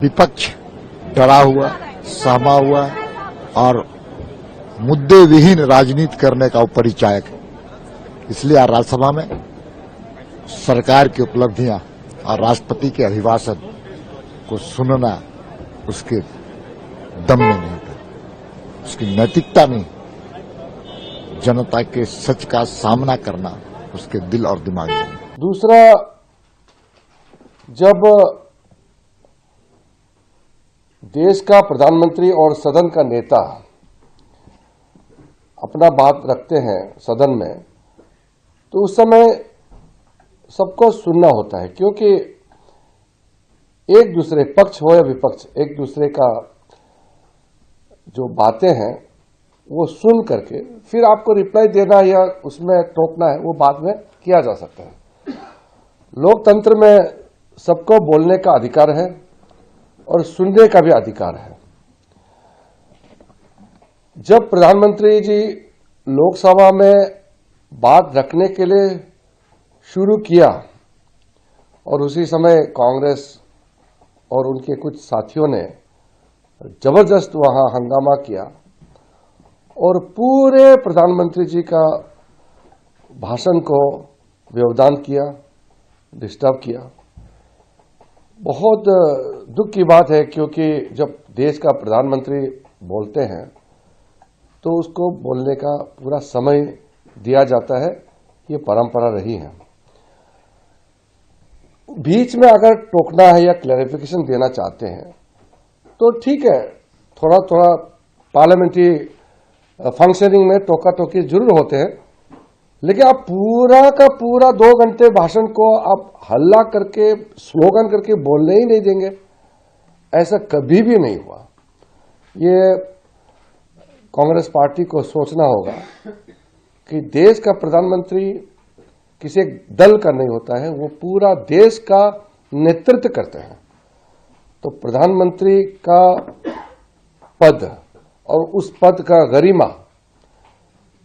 विपक्ष डरा हुआ, सहमा हुआ और मुद्दे विहीन राजनीति करने का परिचायक है। इसलिए आज राज्यसभा में सरकार की उपलब्धियां और राष्ट्रपति के अभिभाषण को सुनना उसके दम में नहीं था, उसकी नैतिकता नहीं, जनता के सच का सामना करना उसके दिल और दिमाग में। दूसरा, जब देश का प्रधानमंत्री और सदन का नेता अपना बात रखते हैं सदन में, तो उस समय सबको सुनना होता है, क्योंकि एक दूसरे पक्ष हो या विपक्ष, एक दूसरे का जो बातें हैं वो सुन करके फिर आपको रिप्लाई देना या उसमें टोकना है, वो बाद में किया जा सकता है। लोकतंत्र में सबको बोलने का अधिकार है और सुनने का भी अधिकार है। जब प्रधानमंत्री जी लोकसभा में बात रखने के लिए शुरू किया और उसी समय कांग्रेस और उनके कुछ साथियों ने जबरदस्त वहां हंगामा किया और पूरे प्रधानमंत्री जी का भाषण को व्यवधान किया, डिस्टर्ब किया। बहुत दुख की बात है, क्योंकि जब देश का प्रधानमंत्री बोलते हैं तो उसको बोलने का पूरा समय दिया जाता है, ये परंपरा रही है। बीच में अगर टोकना है या क्लैरिफिकेशन देना चाहते हैं तो ठीक है, थोड़ा थोड़ा पार्लियामेंट्री फंक्शनिंग में टोका टोकी जरूर होते हैं, लेकिन आप पूरा का पूरा 2 घंटे भाषण को आप हल्ला करके स्लोगन करके बोलने ही नहीं देंगे, ऐसा कभी भी नहीं हुआ। ये कांग्रेस पार्टी को सोचना होगा कि देश का प्रधानमंत्री किसी एक दल का नहीं होता है, वो पूरा देश का नेतृत्व करते हैं। तो प्रधानमंत्री का पद और उस पद का गरिमा,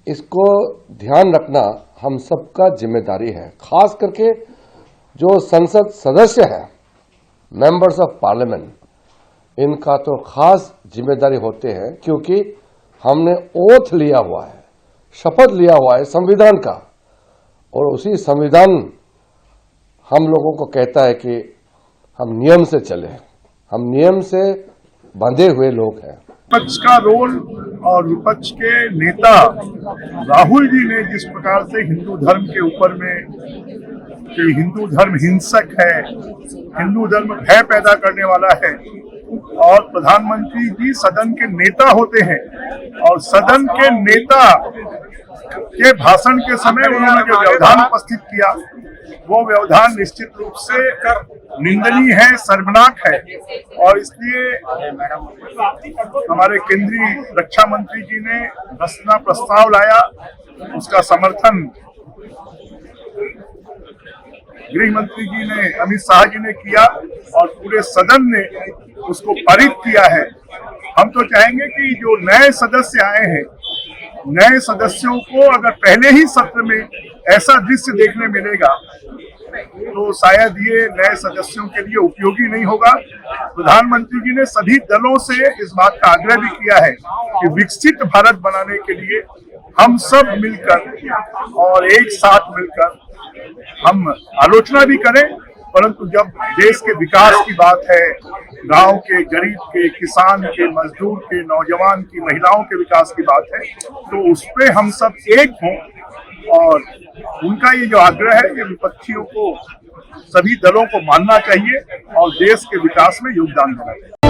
इसको ध्यान रखना हम सबका जिम्मेदारी है। खास करके जो संसद सदस्य हैं, मेंबर्स ऑफ पार्लियामेंट, इनका तो खास जिम्मेदारी होते हैं, क्योंकि हमने ओथ लिया हुआ है, शपथ लिया हुआ है संविधान का, और उसी संविधान हम लोगों को कहता है कि हम नियम से चले, हम नियम से बंधे हुए लोग हैं। विपक्ष का रोल और विपक्ष के नेता राहुल जी ने जिस प्रकार से हिंदू धर्म के ऊपर में कि हिंदू धर्म हिंसक है, हिंदू धर्म भय पैदा करने वाला है, और प्रधानमंत्री जी सदन के नेता होते हैं और सदन के नेता के भाषण के समय उन्होंने जो व्यवधान उपस्थित किया, वो व्यवधान निश्चित रूप से निंदनीय है, शर्मनाक है। और इसलिए हमारे केंद्रीय रक्षा मंत्री जी ने रचना प्रस्ताव लाया, उसका समर्थन गृह मंत्री जी ने, अमित शाह जी ने किया और पूरे सदन ने उसको पारित किया है। हम तो चाहेंगे कि जो नए सदस्य आए हैं, नए सदस्यों को अगर पहले ही सत्र में ऐसा दृश्य देखने मिलेगा तो शायद ये नए सदस्यों के लिए उपयोगी नहीं होगा। प्रधानमंत्री जी ने सभी दलों से इस बात का आग्रह भी किया है कि विकसित भारत बनाने के लिए हम सब मिलकर और एक साथ मिलकर हम आलोचना भी करें, परंतु जब देश के विकास की बात है, गांव के, गरीब के, किसान के, मजदूर के, नौजवान की, महिलाओं के विकास की बात है, तो उस पे हम सब एक हों। और उनका ये जो आग्रह है, ये विपक्षियों को, सभी दलों को मानना चाहिए और देश के विकास में योगदान देना चाहिए।